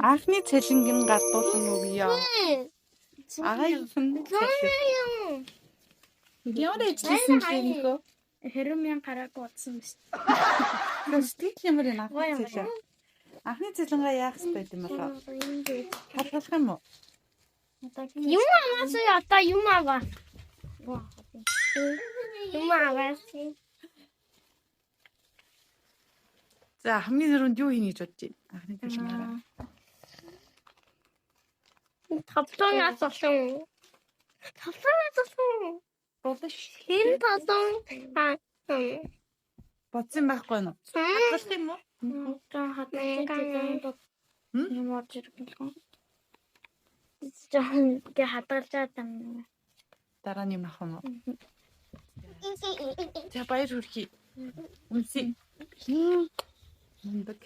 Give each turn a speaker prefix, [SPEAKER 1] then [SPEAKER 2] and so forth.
[SPEAKER 1] Анхны цалингийн гардуулан өгье. Агаагийн цалин. Ямар ижлсэн чинь
[SPEAKER 2] Хэрэв мянган гараагүй утсан биш.
[SPEAKER 1] Сэтгэл ямар юм анхны цалин. Анхны цалингаа яах вэ юм болоо? Хадгалах юм уу?
[SPEAKER 2] Юм аваасаа одоо юм аваа. Юм аваас.
[SPEAKER 1] За хамгийн түрүүнд юу хийнэ гэж бодож байна? Анхны цалингаа.
[SPEAKER 2] Тавтанаас болсон. Тавтанаас болсон.
[SPEAKER 1] Бодож
[SPEAKER 2] Хэн тавтан?
[SPEAKER 1] бодсон байхгүй юу? Хадгалах юм уу?
[SPEAKER 2] Одоо хадгалсан. Юм орж ирэхгүй. Гэ хадгалчаад байна.
[SPEAKER 1] Дараа нь юм авах юм уу? За баяр хүрхий. Үнсий. Мундаг.